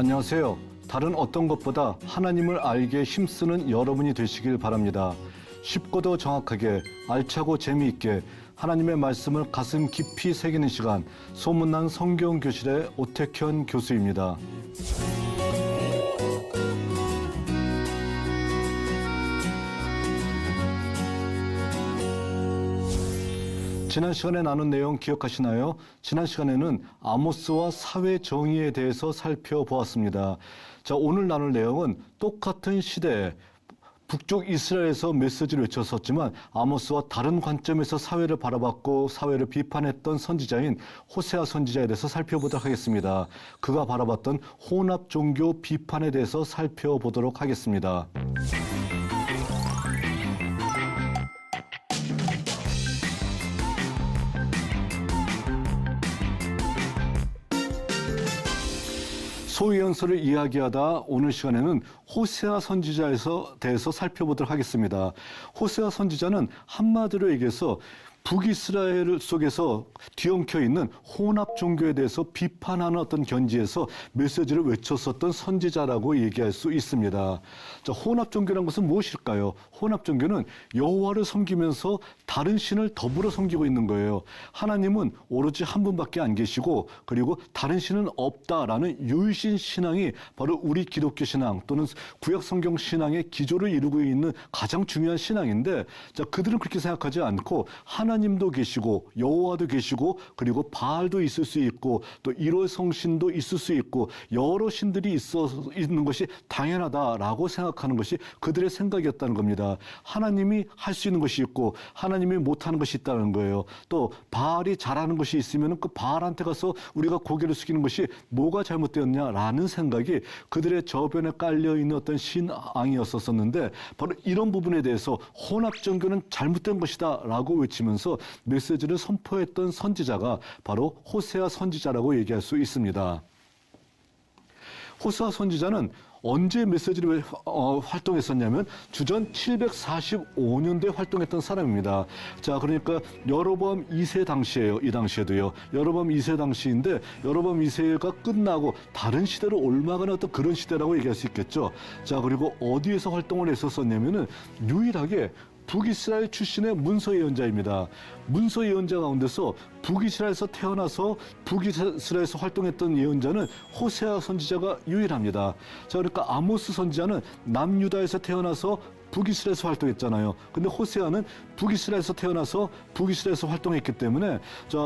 안녕하세요. 다른 어떤 것보다 하나님을 알게 힘쓰는 여러분이 되시길 바랍니다. 쉽고도 정확하게, 알차고 재미있게 하나님의 말씀을 가슴 깊이 새기는 시간, 소문난 성경교실의 오택현 교수입니다. 지난 시간에 나눈 내용 기억하시나요? 지난 시간에는 아모스와 사회 정의에 대해서 살펴보았습니다. 자, 오늘 나눌 내용은 똑같은 시대에 북쪽 이스라엘에서 메시지를 외쳤었지만 아모스와 다른 관점에서 사회를 바라봤고 사회를 비판했던 선지자인 호세아 선지자에 대해서 살펴보도록 하겠습니다. 그가 바라봤던 혼합 종교 비판에 대해서 살펴보도록 하겠습니다. 소위연설을 이야기하다 오늘 시간에는 호세아 선지자에 대해서 살펴보도록 하겠습니다. 호세아 선지자는 한마디로 얘기해서 북이스라엘 속에서 뒤엉켜 있는 혼합 종교에 대해서 비판하는 어떤 견지에서 메시지를 외쳤었던 선지자라고 얘기할 수 있습니다. 자, 혼합 종교란 것은 무엇일까요? 혼합 종교는 여호와를 섬기면서 다른 신을 더불어 섬기고 있는 거예요. 하나님은 오로지 한 분밖에 안 계시고 그리고 다른 신은 없다라는 유일신 신앙이 바로 우리 기독교 신앙 또는 구약 성경 신앙의 기조를 이루고 있는 가장 중요한 신앙인데, 자, 그들은 그렇게 생각하지 않고 하나님도 계시고 여호와도 계시고 그리고 바알도 있을 수 있고 또 1월 성신도 있을 수 있고 여러 신들이 있는 것이 당연하다라고 생각하는 것이 그들의 생각이었다는 겁니다. 하나님이 할 수 있는 것이 있고 하나님이 못하는 것이 있다는 거예요. 또 바알이 잘하는 것이 있으면 그 바알한테 가서 우리가 고개를 숙이는 것이 뭐가 잘못되었냐라는 생각이 그들의 저변에 깔려있는 어떤 신앙이었었는데, 바로 이런 부분에 대해서 혼합종교는 잘못된 것이다 라고 외치면서 메시지를 선포했던 선지자가 바로 호세아 선지자라고 얘기할 수 있습니다. 호세아 선지자는 언제 메시지를 활동했었냐면 주전 745년대에 활동했던 사람입니다. 자, 그러니까 여로보암 2세 당시예요. 이 당시에도요. 여로보암 2세 당시인데 여로보암 2세가 끝나고 다른 시대로 옮아가는 어떤 그런 시대라고 얘기할 수 있겠죠. 자, 그리고 어디에서 활동을 했었냐면은 유일하게 북이스라엘 출신의 문서 예언자입니다. 문서 예언자 가운데서 북이스라엘에서 태어나서 북이스라엘에서 활동했던 예언자는 호세아 선지자가 유일합니다. 자, 그러니까 아모스 선지자는 남유다에서 태어나서 북이스라엘에서 활동했잖아요. 근데 호세아는 북이스라엘에서 태어나서 북이스라엘에서 활동했기 때문에, 자,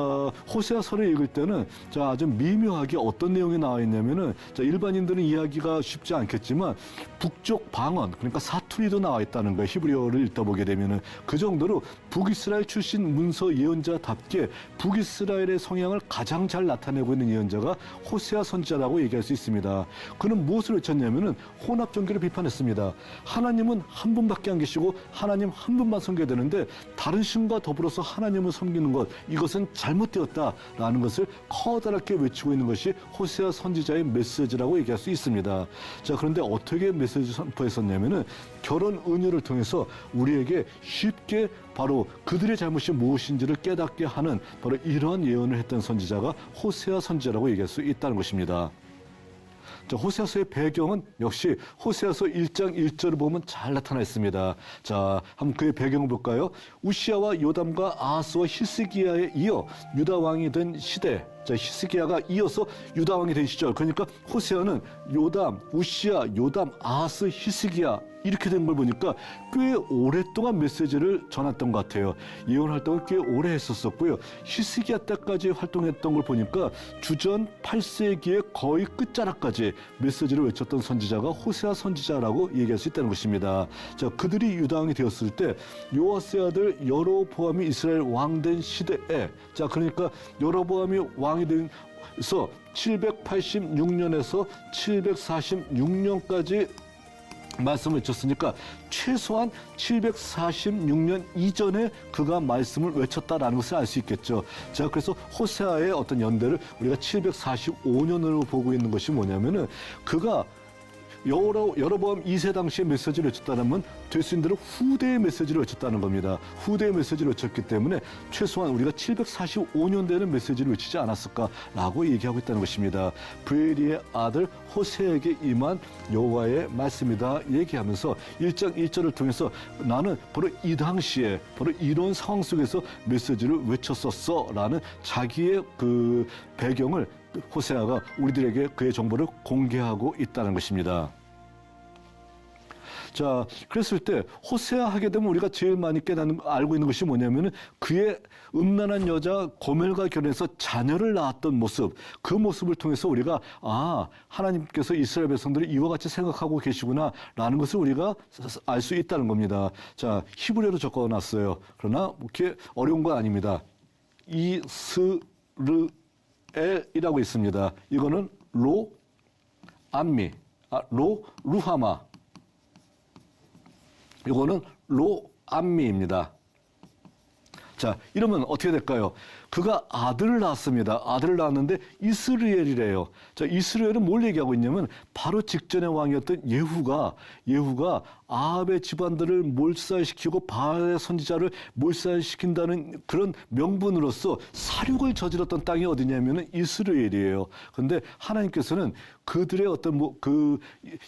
호세아서를 읽을 때는 자, 아주 미묘하게 어떤 내용이 나와 있냐면은, 자, 일반인들은 이해하기가 쉽지 않겠지만 북쪽 방언, 그러니까 사투리도 나와 있다는 거예요. 히브리어를 읽다 보게 되면은. 그 정도로 북이스라엘 출신 문서 예언자답게 북이스라엘의 성향을 가장 잘 나타내고 있는 예언자가 호세아 선지자라고 얘기할 수 있습니다. 그는 무엇을 외쳤냐면은 혼합 종교를 비판했습니다. 하나님은 한 분밖에 안 계시고 하나님 한 분만 섬겨야 되는데 다른 신과 더불어서 하나님을 섬기는 것, 이것은 잘못되었다라는 것을 커다랗게 외치고 있는 것이 호세아 선지자의 메시지라고 얘기할 수 있습니다. 자, 그런데 어떻게 메시지 선포했었냐면은 결혼 은유를 통해서 우리에게 쉽게 바로 그들의 잘못이 무엇인지를 깨닫게 하는 바로 이러한 예언을 했던 선지자가 호세아 선지자라고 얘기할 수 있다는 것입니다. 자, 호세아서의 배경은 역시 호세아서 1장 1절을 보면 잘 나타나 있습니다. 자, 한번 그의 배경을 볼까요? 우시아와 요담과 아하스와 히스기야에 이어 유다 왕이 된 시대. 자, 히스기야가 이어서 유다 왕이 된 시절. 그러니까 호세아는 요담, 우시아, 요담, 아하스, 히스기야 이렇게 된 걸 보니까 꽤 오랫동안 메시지를 전했던 것 같아요. 예언 활동을 꽤 오래 했었었고요. 히스기야 때까지 활동했던 걸 보니까 주전 8세기의 거의 끝자락까지 메시지를 외쳤던 선지자가 호세아 선지자라고 얘기할 수 있다는 것입니다. 자, 그들이 유다왕이 되었을 때 요아스의 아들 여로보암이 이스라엘 왕 된 시대에, 자, 그러니까 여로보암이 왕이 돼서 786년에서 746년까지 말씀을 외쳤으니까 최소한 746년 이전에 그가 말씀을 외쳤다라는 것을 알 수 있겠죠. 자, 그래서 호세아의 어떤 연대를 우리가 745년으로 보고 있는 것이 뭐냐면은 그가 여로보암 2세 당시의 메시지를 외쳤다면 될 수 있는 대로 후대의 메시지를 외쳤다는 겁니다. 후대의 메시지를 외쳤기 때문에 최소한 우리가 745년대는 메시지를 외치지 않았을까라고 얘기하고 있다는 것입니다. 브에리의 아들 호세에게 임한 여호와의 말씀이다 얘기하면서 1장 1절을 통해서 나는 바로 이 당시에 바로 이런 상황 속에서 메시지를 외쳤었어라는 자기의 그 배경을 호세아가 우리들에게 그의 정보를 공개하고 있다는 것입니다. 자, 그랬을 때 호세아 하게 되면 우리가 제일 많이 알고 있는 것이 뭐냐면은 그의 음란한 여자 고멜과 결혼해서 자녀를 낳았던 모습, 그 모습을 통해서 우리가 하나님께서 이스라엘 백성들을 이와 같이 생각하고 계시구나라는 것을 우리가 알 수 있다는 겁니다. 자, 히브리어로 적어놨어요. 그러나 그렇게 어려운 건 아닙니다. 이스르엘이라고 있습니다. 이거는 루하마. 이거는 로암미입니다. 자, 이러면 어떻게 될까요? 그가 아들을 낳았습니다. 아들을 낳았는데 이스라엘이래요. 자, 이스라엘은 뭘 얘기하고 있냐면 바로 직전의 왕이었던 예후가 아합의 집안들을 몰살시키고 바알의 선지자를 몰살시킨다는 그런 명분으로서 살육을 저질렀던 땅이 어디냐면은 이스라엘이에요. 그런데 하나님께서는 그들의 어떤 그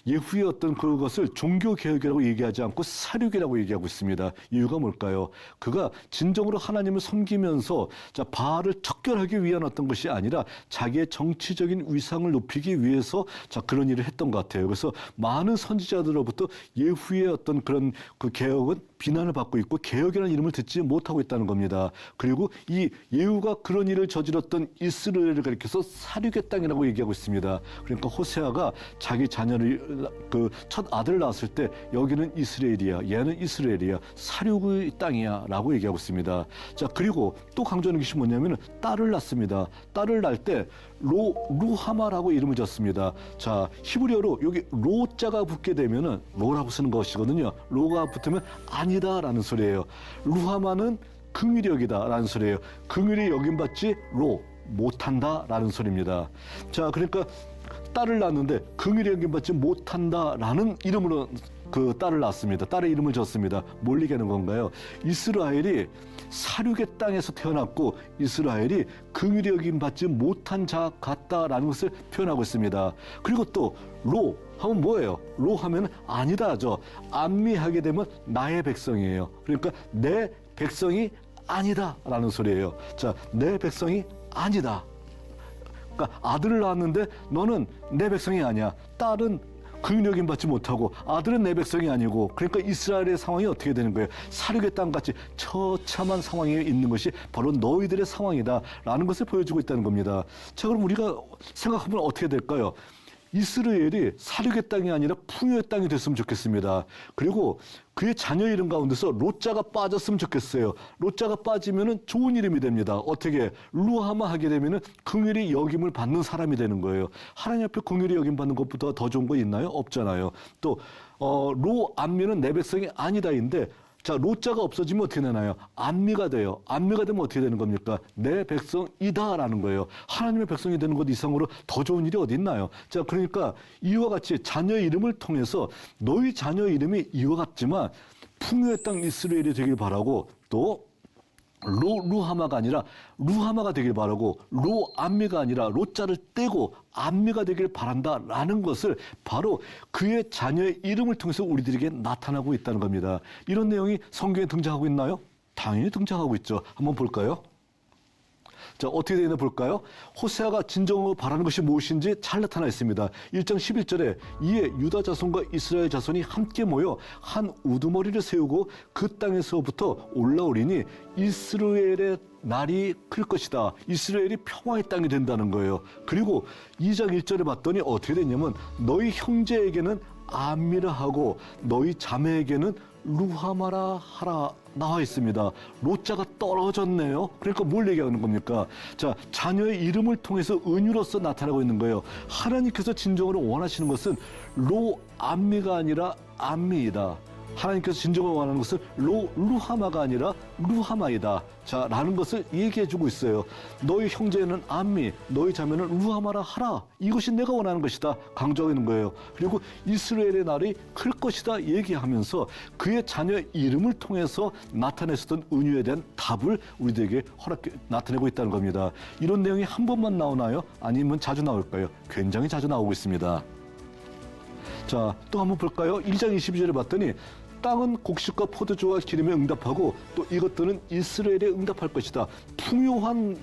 예후의 어떤 그것을 종교 개혁이라고 얘기하지 않고 살육이라고 얘기하고 있습니다. 이유가 뭘까요? 그가 진정으로 하나님을 섬기면서 자, 바알을 척결하기 위한 어떤 것이 아니라 자기의 정치적인 위상을 높이기 위해서 자, 그런 일을 했던 것 같아요. 그래서 많은 선지자들로부터 예후의 어떤 그런 그 개혁은 비난을 받고 있고 개혁이라는 이름을 듣지 못하고 있다는 겁니다. 그리고 이 예후가 그런 일을 저질렀던 이스라엘을 가리켜서 살육의 땅이라고 얘기하고 있습니다. 그러니까 호세아가 자기 자녀를 그 첫 아들을 낳았을 때 여기는 이스라엘이야, 얘는 이스라엘이야, 살육의 땅이야 라고 얘기하고 있습니다. 자, 그리고 또 강조하는 것이 뭐냐면 딸을 낳습니다. 딸을 낳을 때 루하마라고 이름을 졌습니다. 자, 히브리어로 여기 로자가 붙게 되면은 로라고 쓰는 것이거든요. 로가 붙으면 아니다라는 소리예요. 루하마는 긍휼히 여기다라는 소리예요. 긍휼히 여김받지 못한다라는 소리입니다. 자, 그러니까 딸을 낳았는데 긍휼히 여김받지 못한다라는 이름으로 그 딸을 낳았습니다. 딸의 이름을 졌습니다. 뭘 얘기하는 건가요? 이스라엘이 살육의 땅에서 태어났고 이스라엘이 긍휼히 여김받지 못한 자 같다라는 것을 표현하고 있습니다. 그리고 또 로 하면 뭐예요? 로 하면 아니다죠. 암미하게 되면 나의 백성이에요. 그러니까 내 백성이 아니다라는 소리예요. 자, 내 백성이 아니다. 그러니까 아들을 낳았는데 너는 내 백성이 아니야. 딸은 긍휼히 여김받지 못하고 아들은 내 백성이 아니고, 그러니까 이스라엘의 상황이 어떻게 되는 거예요? 살육의 땅같이 처참한 상황에 있는 것이 바로 너희들의 상황이다라는 것을 보여주고 있다는 겁니다. 자, 그럼 우리가 생각하면 어떻게 될까요? 이스라엘이 살육의 땅이 아니라 풍요의 땅이 됐으면 좋겠습니다. 그리고 그의 자녀 이름 가운데서 로자가 빠졌으면 좋겠어요. 로자가 빠지면은 좋은 이름이 됩니다. 어떻게? 루하마 하게 되면은 긍휼히 여김을 받는 사람이 되는 거예요. 하나님 앞에 긍휼히 여김 받는 것보다 더 좋은 거 있나요? 없잖아요. 또 로암미는 내 백성이 아니다인데, 자, 로자가 없어지면 어떻게 되나요? 암미가 돼요. 암미가 되면 어떻게 되는 겁니까? 내 백성이다라는 거예요. 하나님의 백성이 되는 것 이상으로 더 좋은 일이 어디 있나요? 자, 그러니까 이와 같이 자녀 이름을 통해서 너희 자녀 이름이 이와 같지만 풍요의 땅 이스라엘이 되길 바라고, 또 루하마가 아니라 루하마가 되길 바라고, 로암미가 아니라 로자를 떼고 암미가 되길 바란다라는 것을 바로 그의 자녀의 이름을 통해서 우리들에게 나타나고 있다는 겁니다. 이런 내용이 성경에 등장하고 있나요? 당연히 등장하고 있죠. 한번 볼까요? 자, 어떻게 되나 볼까요? 호세아가 진정으로 바라는 것이 무엇인지 잘 나타나 있습니다. 1장 11절에 이에 유다 자손과 이스라엘 자손이 함께 모여 한 우두머리를 세우고 그 땅에서부터 올라오리니 이스라엘의 날이 클 것이다. 이스라엘이 평화의 땅이 된다는 거예요. 그리고 2장 1절에 봤더니 어떻게 됐냐면 너희 형제에게는 암미라 하고 너희 자매에게는 루하마라 하라 나와 있습니다. 로자가 떨어졌네요. 그러니까 뭘 얘기하는 겁니까? 자, 자녀의 이름을 통해서 은유로서 나타나고 있는 거예요. 하나님께서 진정으로 원하시는 것은 로암미가 아니라 암미이다. 하나님께서 진정으로 원하는 것은 루하마가 아니라 루하마이다. 자, 라는 것을 얘기해주고 있어요. 너희 형제는 암미, 너희 자매는 루하마라 하라. 이것이 내가 원하는 것이다. 강조하고 있는 거예요. 그리고 이스라엘의 날이 클 것이다 얘기하면서 그의 자녀의 이름을 통해서 나타냈었던 은유에 대한 답을 우리들에게 나타내고 있다는 겁니다. 이런 내용이 한 번만 나오나요? 아니면 자주 나올까요? 굉장히 자주 나오고 있습니다. 자, 또 한번 볼까요? 1장 22절에 봤더니 땅은 곡식과 포도주와 기름에 응답하고 또 이것들은 이스라엘에 응답할 것이다. 풍요한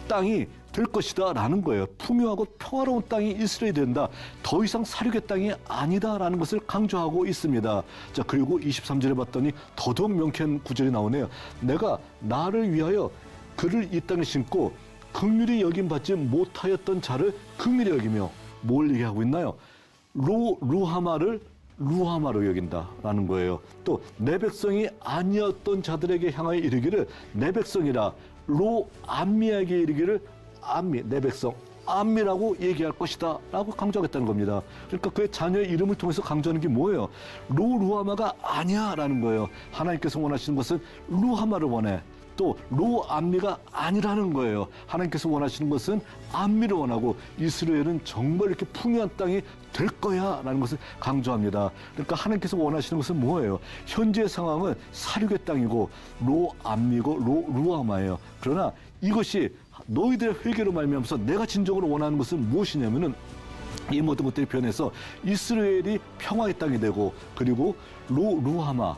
땅이 될 것이다 라는 거예요. 풍요하고 평화로운 땅이 이스라엘이 된다. 더 이상 사륙의 땅이 아니다 라는 것을 강조하고 있습니다. 자, 그리고 23절에 봤더니 더더욱 명쾌한 구절이 나오네요. 내가 나를 위하여 그를 이 땅에 심고 긍휼히 여김받지 못하였던 자를 긍휼히 여기며 뭘 얘기하고 있나요? 루하마를 루하마로 여긴다라는 거예요. 또 내 백성이 아니었던 자들에게 향하여 이르기를 내 백성이라 로암미에게 이르기를 암미 내 백성 암미라고 얘기할 것이다 라고 강조하겠다는 겁니다. 그러니까 그의 자녀의 이름을 통해서 강조하는 게 뭐예요? 루하마가 아니야 라는 거예요. 하나님께서 원하시는 것은 루하마를 원해. 또 로암미가 아니라는 거예요. 하나님께서 원하시는 것은 암미를 원하고 이스라엘은 정말 이렇게 풍요한 땅이 될 거야 라는 것을 강조합니다. 그러니까 하나님께서 원하시는 것은 뭐예요? 현재 상황은 사륙의 땅이고 로암미고 루아마예요. 그러나 이것이 너희들의 회개로 말미암아서 내가 진정으로 원하는 것은 무엇이냐면은 이 모든 것들이 변해서 이스라엘이 평화의 땅이 되고 그리고 루하마가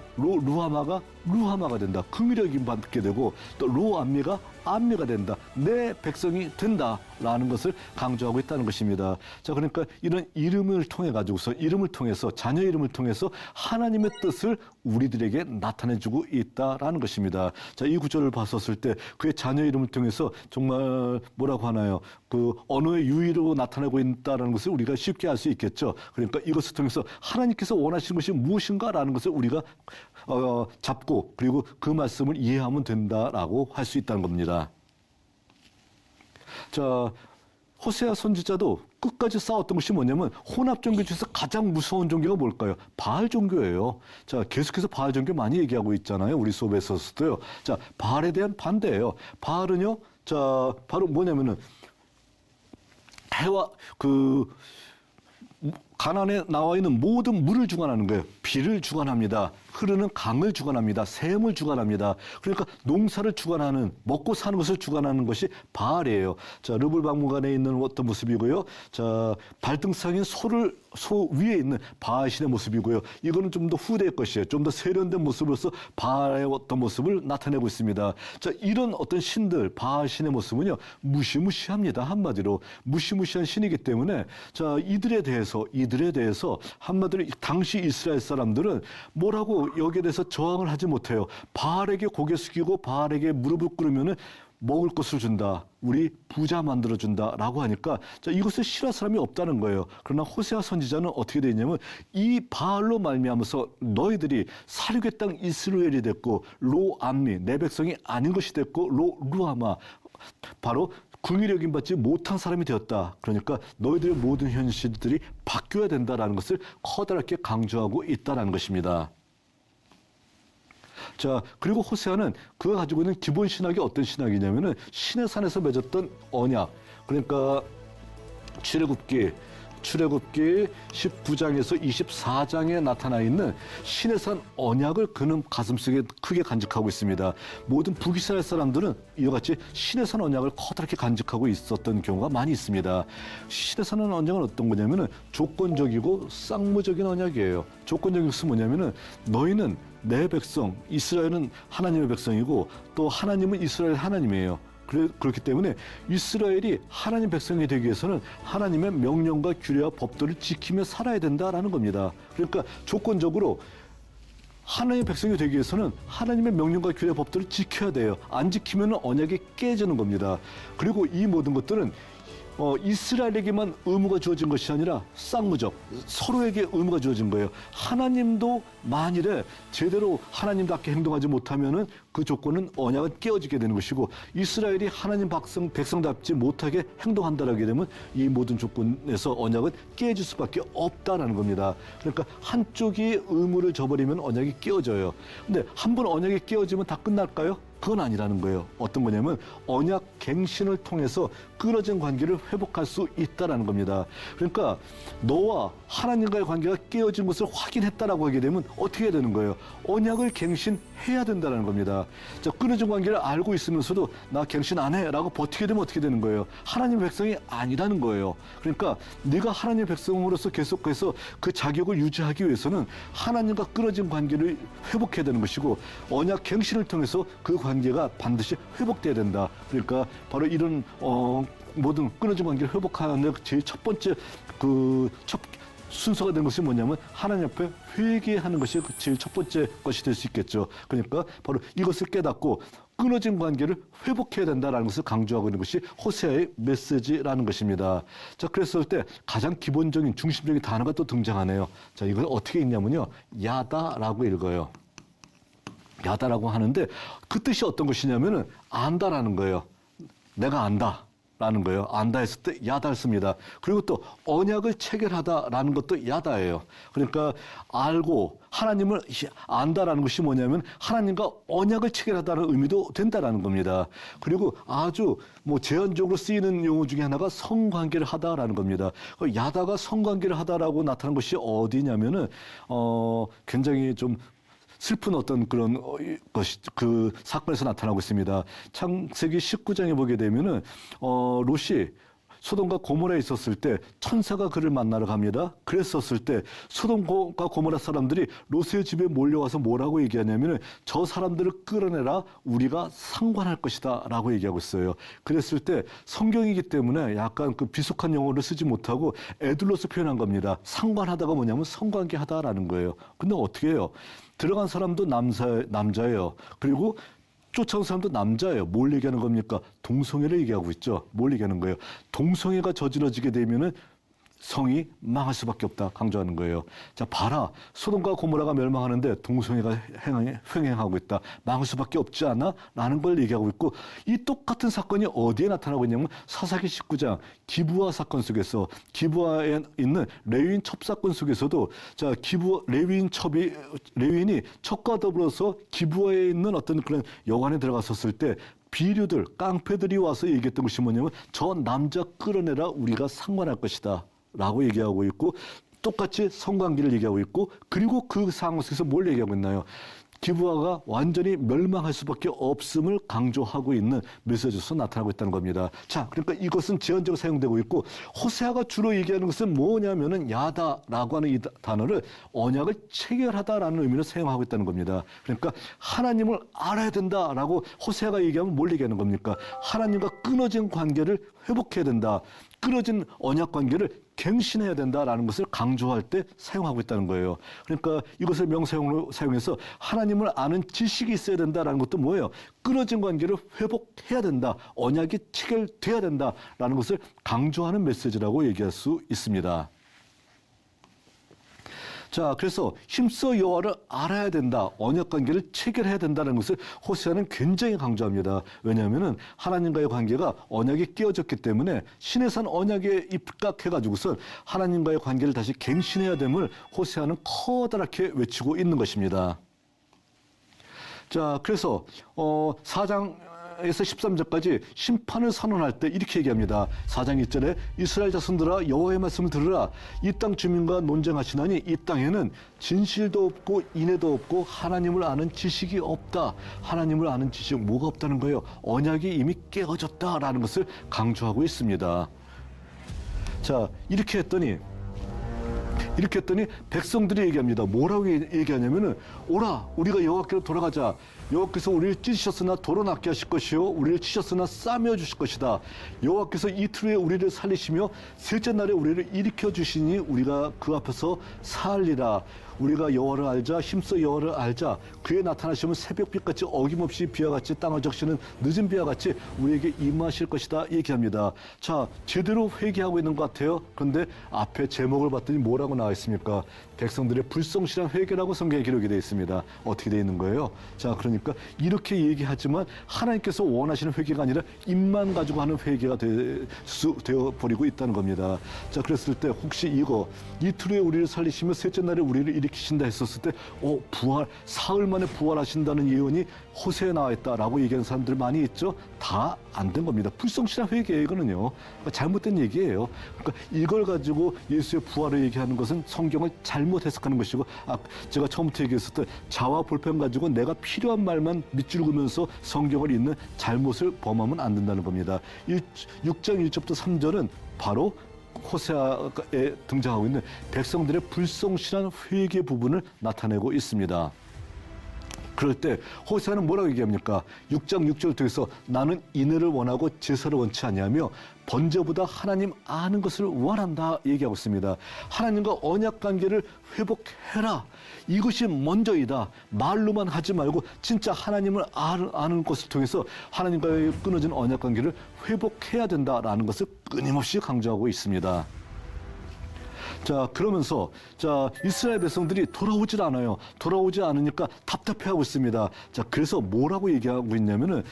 루하마가 된다. 긍휼히 여김 받게 되고 또 로암미가 암미가 된다. 내 백성이 된다라는 것을 강조하고 있다는 것입니다. 자, 그러니까 이런 이름을 통해 가지고서 이름을 통해서 자녀 이름을 통해서 하나님의 뜻을 우리들에게 나타내주고 있다라는 것입니다. 자, 이 구절을 봤었을 때 그의 자녀 이름을 통해서 정말 뭐라고 하나요? 그 언어의 유의로 나타나고 있다라는 것을 우리가 쉽게 알 수 있겠죠. 그러니까 이것을 통해서 하나님께서 원하시는 것이 무엇인가라는 것을 우리가 잡고 그리고 그 말씀을 이해하면 된다라고 할 수 있다는 겁니다. 자, 호세아 선지자도 끝까지 싸웠던 것이 뭐냐면 혼합 종교 중에서 가장 무서운 종교가 뭘까요? 바알 종교예요. 자, 계속해서 바알 종교 많이 얘기하고 있잖아요. 우리 수업에서도요. 자, 바알에 대한 반대예요. 바알은요, 자, 바로 뭐냐면은 해와 가나안에 나와 있는 모든 물을 주관하는 거예요. 비를 주관합니다. 흐르는 강을 주관합니다. 샘을 주관합니다. 그러니까 농사를 주관하는 먹고 사는 것을 주관하는 것이 바알이에요. 자, 르블 박물관에 있는 어떤 모습이고요. 자, 발등상인 소 위에 있는 바알 신의 모습이고요. 이거는 좀 더 후대의 것이에요. 좀 더 세련된 모습으로서 바알의 어떤 모습을 나타내고 있습니다. 자, 이런 어떤 신들 바알 신의 모습은요 무시무시합니다. 한마디로 무시무시한 신이기 때문에 자, 이들에 대해서 한마디로 당시 이스라엘 사람들은 뭐라고 여기에 대해서 저항을 하지 못해요. 바알에게 고개 숙이고 바알에게 무릎을 꿇으면은 먹을 것을 준다. 우리 부자 만들어준다라고 하니까 자, 이것을 싫어할 사람이 없다는 거예요. 그러나 호세아 선지자는 어떻게 되냐면 이 바알로 말미암아서 너희들이 사륙의 땅 이스라엘이 됐고 로암미 내 백성이 아닌 것이 됐고 루하마 바로 긍휼히 여김받지 못한 사람이 되었다. 그러니까 너희들의 모든 현실들이 바뀌어야 된다라는 것을 커다랗게 강조하고 있다는 것입니다. 자, 그리고 호세아는 그가 가지고 있는 기본 신학이 어떤 신학이냐면은 신의 산에서 맺었던 언약. 그러니까 출애굽기 19장에서 24장에 나타나 있는 신의 산 언약을 그는 가슴속에 크게 간직하고 있습니다. 모든 북이스라엘 사람들은 이와 같이 신의 산 언약을 커다랗게 간직하고 있었던 경우가 많이 있습니다. 신의 산 언약은 어떤 거냐면은 조건적이고 쌍무적인 언약이에요. 조건적인 것은 뭐냐면은 너희는 내 백성, 이스라엘은 하나님의 백성이고 또 하나님은 이스라엘 하나님이에요. 그렇기 때문에 이스라엘이 하나님 백성이 되기 위해서는 하나님의 명령과 규례와 법도를 지키며 살아야 된다라는 겁니다. 그러니까 조건적으로 하나님의 백성이 되기 위해서는 하나님의 명령과 규례 법도를 지켜야 돼요. 안 지키면 언약이 깨지는 겁니다. 그리고 이 모든 것들은 이스라엘에게만 의무가 주어진 것이 아니라 쌍무적 서로에게 의무가 주어진 거예요. 하나님도 만일에 제대로 하나님답게 행동하지 못하면은 그 조건은 언약은 깨어지게 되는 것이고, 이스라엘이 하나님 백성답지 못하게 행동한다라게 되면 이 모든 조건에서 언약은 깨질 수밖에 없다라는 겁니다. 그러니까 한쪽이 의무를 저버리면 언약이 깨어져요. 근데 한 번 언약이 깨어지면 다 끝날까요? 그건 아니라는 거예요. 어떤 거냐면 언약 갱신을 통해서 끊어진 관계를 회복할 수 있다라는 겁니다. 그러니까 너와 하나님과의 관계가 깨어진 것을 확인했다라고 하게 되면 어떻게 해야 되는 거예요? 언약을 갱신해야 된다는 겁니다. 자, 끊어진 관계를 알고 있으면서도 나 갱신 안 해라고 버티게 되면 어떻게 되는 거예요? 하나님 백성이 아니라는 거예요. 그러니까 네가 하나님 백성으로서 계속해서 그 자격을 유지하기 위해서는 하나님과 끊어진 관계를 회복해야 되는 것이고, 언약 갱신을 통해서 그 관계가 반드시 회복돼야 된다. 그러니까 바로 이런 모든 끊어진 관계를 회복하는 제일 첫 번째 첫 순서가 된 것이 뭐냐면 하나님 앞에 회개하는 것이 제일 첫 번째 것이 될 수 있겠죠. 그러니까 바로 이것을 깨닫고 끊어진 관계를 회복해야 된다라는 것을 강조하고 있는 것이 호세아의 메시지라는 것입니다. 자, 그랬을 때 가장 기본적인 중심적인 단어가 또 등장하네요. 자, 이걸 어떻게 읽냐면요, 야다라고 읽어요. 야다라고 하는데 그 뜻이 어떤 것이냐면은 안다라는 거예요. 내가 안다. 라는 거예요. 안다 했을 때 야다를 씁니다. 그리고 또 언약을 체결하다라는 것도 야다예요. 그러니까 알고 하나님을 안다라는 것이 뭐냐면 하나님과 언약을 체결하다는 의미도 된다라는 겁니다. 그리고 아주 제한적으로 쓰이는 용어 중에 하나가 성관계를 하다라는 겁니다. 야다가 성관계를 하다라고 나타난 것이 어디냐면은 굉장히 좀 슬픈 어떤 그런 것이 그 사건에서 나타나고 있습니다. 창세기 19장에 보게 되면은 롯이 소돔과 고모라에 있었을 때 천사가 그를 만나러 갑니다. 그랬었을 때 소돔과 고모라 사람들이 롯의 집에 몰려와서 뭐라고 얘기하냐면은 저 사람들을 끌어내라, 우리가 상관할 것이다 라고 얘기하고 있어요. 그랬을 때 성경이기 때문에 약간 그 비속한 용어를 쓰지 못하고 에둘로스 표현한 겁니다. 상관하다가 뭐냐면 성관계 하다라는 거예요. 근데 어떻게 해요? 들어간 사람도 남자예요. 그리고 쫓아온 사람도 남자예요. 뭘 얘기하는 겁니까? 동성애를 얘기하고 있죠. 뭘 얘기하는 거예요? 동성애가 저질러지게 되면은 성이 망할 수밖에 없다 강조하는 거예요. 자, 봐라. 소돔과 고모라가 멸망하는데 동성애가 횡행하고 있다. 망할 수밖에 없지 않아? 라는 걸 얘기하고 있고, 이 똑같은 사건이 어디에 나타나고 있냐면 사사기 19장 기브아 사건 속에서, 기브아에 있는 레위인 첩 사건 속에서도 자, 레위인이 첩과 더불어서 기브아에 있는 어떤 그런 여관에 들어갔었을 때 비류들, 깡패들이 와서 얘기했던 것이 뭐냐면 저 남자 끌어내라, 우리가 상관할 것이다 라고 얘기하고 있고, 똑같이 성관계를 얘기하고 있고, 그리고 그 상황 속에서 뭘 얘기하고 있나요? 기브아가 완전히 멸망할 수밖에 없음을 강조하고 있는 메시지로서 나타나고 있다는 겁니다. 자, 그러니까 이것은 제한적으로 사용되고 있고, 호세아가 주로 얘기하는 것은 뭐냐면은 야다라고 하는 이 단어를 언약을 체결하다라는 의미로 사용하고 있다는 겁니다. 그러니까 하나님을 알아야 된다라고 호세아가 얘기하면 뭘 얘기하는 겁니까? 하나님과 끊어진 관계를 회복해야 된다. 끊어진 언약 관계를 갱신해야 된다라는 것을 강조할 때 사용하고 있다는 거예요. 그러니까 이것을 명사용으로 사용해서 하나님을 아는 지식이 있어야 된다라는 것도 뭐예요? 끊어진 관계를 회복해야 된다. 언약이 체결돼야 된다라는 것을 강조하는 메시지라고 얘기할 수 있습니다. 자, 그래서 힘써 여호와를 알아야 된다. 언약 관계를 체결해야 된다는 것을 호세아는 굉장히 강조합니다. 왜냐하면은 하나님과의 관계가 언약이 깨어졌기 때문에 신해산 언약에 입각해가지고선 하나님과의 관계를 다시 갱신해야 됨을 호세아는 커다랗게 외치고 있는 것입니다. 자, 그래서 4장 에서 13절까지 심판을 선언할 때 이렇게 얘기합니다. 4장 1절에 이스라엘 자손들아 여호와의 말씀을 들으라. 이 땅 주민과 논쟁하시나니 이 땅에는 진실도 없고 인애도 없고 하나님을 아는 지식이 없다. 하나님을 아는 지식 뭐가 없다는 거예요? 언약이 이미 깨어졌다라는 것을 강조하고 있습니다. 자, 이렇게 했더니 이렇게 했더니 백성들이 얘기합니다. 뭐라고 얘기하냐면은 오라 우리가 여호와께로 돌아가자. 여호와께서 우리를 찢으셨으나 도로 낫게 하실 것이요 우리를 치셨으나 싸매어 주실 것이다. 여호와께서 이틀 후에 우리를 살리시며 셋째 날에 우리를 일으켜 주시니 우리가 그 앞에서 살리라. 우리가 여호와를 알자 힘써 여호와를 알자. 그의 나타나시면 새벽빛같이 어김없이 비와 같이 땅을 적시는 늦은 비와 같이 우리에게 임하실 것이다 얘기합니다. 자, 제대로 회개하고 있는 것 같아요. 그런데 앞에 제목을 봤더니 뭐라고 나와 있습니까? 백성들의 불성실한 회개라고 성경에 기록이 되어 있습니다. 어떻게 되어 있는 거예요? 자, 그러니까 이렇게 얘기하지만 하나님께서 원하시는 회개가 아니라 입만 가지고 하는 회개가 되어버리고 있다는 겁니다. 자, 그랬을 때 혹시 이거 이틀 후에 우리를 살리시며 셋째 날에 우리를 일으키신다 했었을 때 부활, 사흘 만에 부활하신다는 예언이 호세에 나와 있다라고 얘기하는 사람들 많이 있죠. 다 안 된 겁니다. 불성실한 회개예요, 이거는요. 그러니까 잘못된 얘기예요. 그러니까 이걸 가지고 예수의 부활을 얘기하는 것은 성경을 잘못 해석하는 것이고, 제가 처음부터 얘기했을 때 자와 볼펜 가지고 내가 필요한 말만 밑줄 그으면서 성경을 읽는 잘못을 범하면 안 된다는 겁니다. 6장 1절부터 3절은 바로 호세아에 등장하고 있는 백성들의 불성실한 회개 부분을 나타내고 있습니다. 그럴 때 호세아는 뭐라고 얘기합니까? 6장 6절 통해서 나는 인애를 원하고 제사를 원치 아니하며 번제보다 하나님 아는 것을 원한다 얘기하고 있습니다. 하나님과 언약 관계를 회복해라. 이것이 먼저이다. 말로만 하지 말고 진짜 하나님을 아는 것을 통해서 하나님과의 끊어진 언약 관계를 회복해야 된다라는 것을 끊임없이 강조하고 있습니다. 자, 그러면서 이스라엘 백성들이 돌아오질 않아요. 돌아오지 않으니까 답답해하고 있습니다. 자, 그래서 뭐라고 얘기하고 있냐면은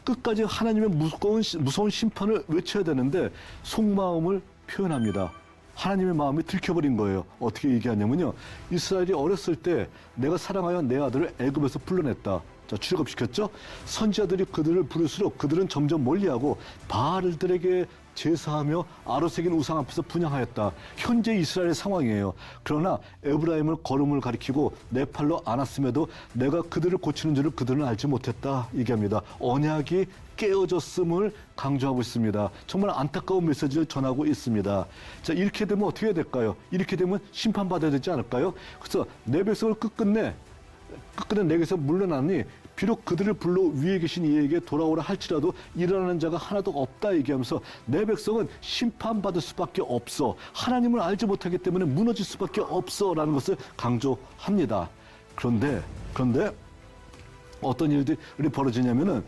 끝까지 하나님의 무서운 심판을 외쳐야 되는데 속마음을 표현합니다. 하나님의 마음이 들켜버린 거예요. 어떻게 얘기하냐면요. 이스라엘이 어렸을 때 내가 사랑하여 내 아들을 애굽에서 불러냈다. 자, 출애굽시켰죠? 선지자들이 그들을 부를수록 그들은 점점 멀리하고 바알들에게 제사하며 아로새긴 우상 앞에서 분향하였다. 현재 이스라엘의 상황이에요. 그러나 에브라임을 걸음을 가리키고 내 팔로 안았음에도 내가 그들을 고치는 줄을 그들은 알지 못했다 얘기합니다. 언약이 깨어졌음을 강조하고 있습니다. 정말 안타까운 메시지를 전하고 있습니다. 자, 이렇게 되면 어떻게 해야 될까요? 이렇게 되면 심판받아야 되지 않을까요? 그래서 내 백성을 끝끝내 내게서 물러나니 비록 그들을 불러 위에 계신 이에게 돌아오라 할지라도 일어나는 자가 하나도 없다 얘기하면서 내 백성은 심판받을 수밖에 없어. 하나님을 알지 못하기 때문에 무너질 수밖에 없어라는 것을 강조합니다. 그런데 어떤 일들이 벌어지냐면은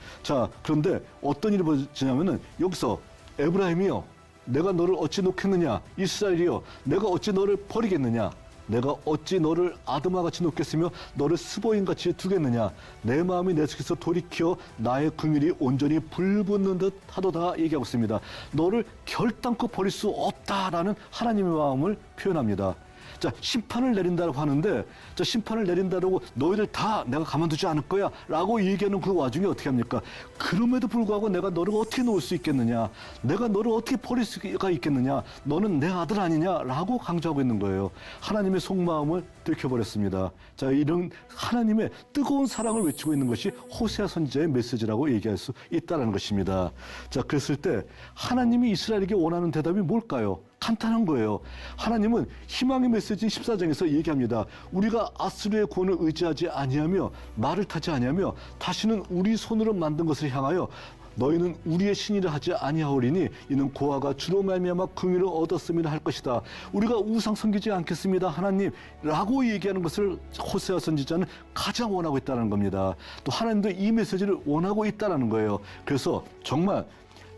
그런데 어떤 일이 벌어지냐면은 여기서 에브라임이요, 내가 너를 어찌 놓겠느냐? 이스라엘이요, 내가 어찌 너를 버리겠느냐? 내가 어찌 너를 아드마같이 놓겠으며 너를 스보인같이 두겠느냐? 내 마음이 내 속에서 돌이켜 나의 긍휼이 온전히 불붙는 듯 하도다 얘기하고 있습니다. 너를 결단코 버릴 수 없다라는 하나님의 마음을 표현합니다. 자, 심판을 내린다고 하는데, 심판을 내린다고 너희들 다 내가 가만두지 않을 거야 라고 얘기하는 그 와중에 어떻게 합니까? 그럼에도 불구하고 내가 너를 어떻게 놓을 수 있겠느냐? 내가 너를 어떻게 버릴 수가 있겠느냐? 너는 내 아들 아니냐? 라고 강조하고 있는 거예요. 하나님의 속마음을 들켜버렸습니다. 자, 이런 하나님의 뜨거운 사랑을 외치고 있는 것이 호세아 선지자의 메시지라고 얘기할 수 있다는 것입니다. 자, 그랬을 때 하나님이 이스라엘에게 원하는 대답이 뭘까요? 간단한 거예요. 하나님은 희망의 메시지 14장에서 얘기합니다. 우리가 아수르의 구원을 의지하지 아니하며 말을 타지 아니하며 다시는 우리 손으로 만든 것을 향하여 너희는 우리의 신이라 하지 아니하오리니 이는 고아가 주로 말미암아 긍휼을 얻었음이라 할 것이다. 우리가 우상 섬기지 않겠습니다 하나님라고 얘기하는 것을 호세아 선지자는 가장 원하고 있다는 겁니다. 또 하나님도 이 메시지를 원하고 있다는 거예요. 그래서 정말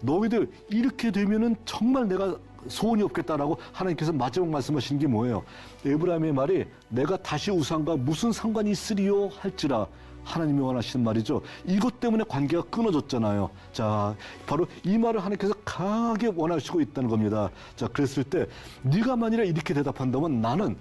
너희들 이렇게 되면은 정말 내가 소원이 없겠다라고 하나님께서 마지막 말씀하신 게 뭐예요? 에브라임의 말이 내가 다시 우상과 무슨 상관이 있으리요 할지라, 하나님이 원하시는 말이죠. 이것 때문에 관계가 끊어졌잖아요. 자, 바로 이 말을 하나님께서 강하게 원하시고 있다는 겁니다. 자, 그랬을 때 네가 만일에 이렇게 대답한다면 나는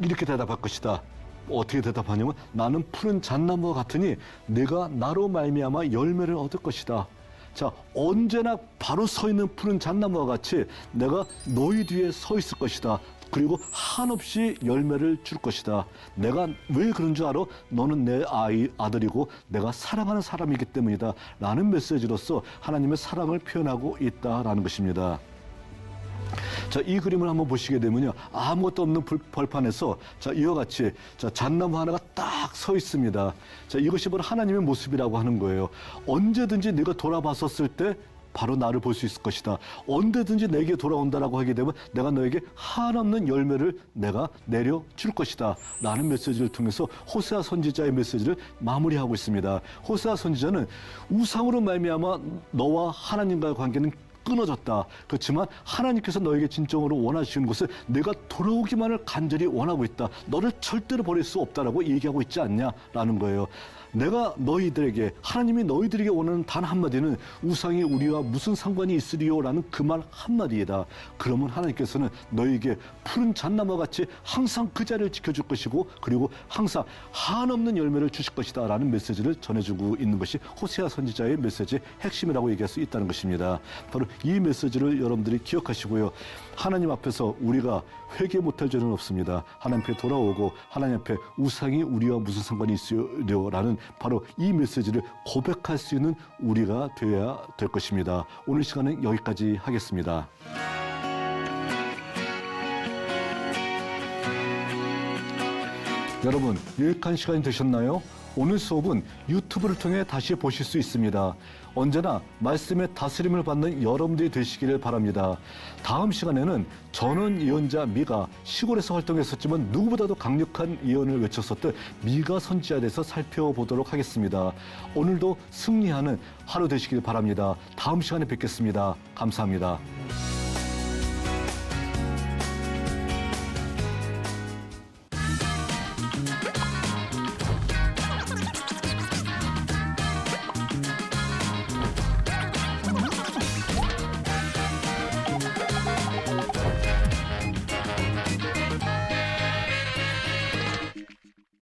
이렇게 대답할 것이다. 어떻게 대답하냐면 나는 푸른 잣나무와 같으니 내가 나로 말미암아 열매를 얻을 것이다. 자, 언제나 바로 서 있는 푸른 잣나무와 같이 내가 너희 뒤에 서 있을 것이다. 그리고 한없이 열매를 줄 것이다. 내가 왜 그런 줄 알아? 너는 내 아들이고 내가 사랑하는 사람이기 때문이다. 라는 메시지로서 하나님의 사랑을 표현하고 있다라는 것입니다. 자, 이 그림을 한번 보시게 되면요. 아무것도 없는 벌판에서 자, 이와 같이 자, 잣나무 하나가 딱 서 있습니다. 자, 이것이 바로 하나님의 모습이라고 하는 거예요. 언제든지 네가 돌아봤었을 때 바로 나를 볼 수 있을 것이다. 언제든지 내게 돌아온다라고 하게 되면 내가 너에게 한없는 열매를 내가 내려줄 것이다. 라는 메시지를 통해서 호세아 선지자의 메시지를 마무리하고 있습니다. 호세아 선지자는 우상으로 말미암아 너와 하나님과의 관계는 끊어졌다. 그렇지만 하나님께서 너에게 진정으로 원하시는 것은 내가 돌아오기만을 간절히 원하고 있다. 너를 절대로 버릴 수 없다라고 얘기하고 있지 않냐라는 거예요. 내가 너희들에게 하나님이 너희들에게 원하는 단 한마디는 우상이 우리와 무슨 상관이 있으리요라는 그 말 한마디이다. 그러면 하나님께서는 너희에게 푸른 잣나무 같이 항상 그 자리를 지켜줄 것이고 그리고 항상 한없는 열매를 주실 것이다 라는 메시지를 전해주고 있는 것이 호세아 선지자의 메시지의 핵심이라고 얘기할 수 있다는 것입니다. 바로 이 메시지를 여러분들이 기억하시고요. 하나님 앞에서 우리가 회개 못할 죄는 없습니다. 하나님 앞에 돌아오고 하나님 앞에 우상이 우리와 무슨 상관이 있으려라는 바로 이 메시지를 고백할 수 있는 우리가 되어야 될 것입니다. 오늘 시간은 여기까지 하겠습니다. 여러분, 유익한 시간이 되셨나요? 오늘 수업은 유튜브를 통해 다시 보실 수 있습니다. 언제나 말씀의 다스림을 받는 여러분들이 되시기를 바랍니다. 다음 시간에는 전원 예언자 미가 시골에서 활동했었지만 누구보다도 강력한 예언을 외쳤었던 미가 선지자에 대해서 살펴보도록 하겠습니다. 오늘도 승리하는 하루 되시길 바랍니다. 다음 시간에 뵙겠습니다. 감사합니다.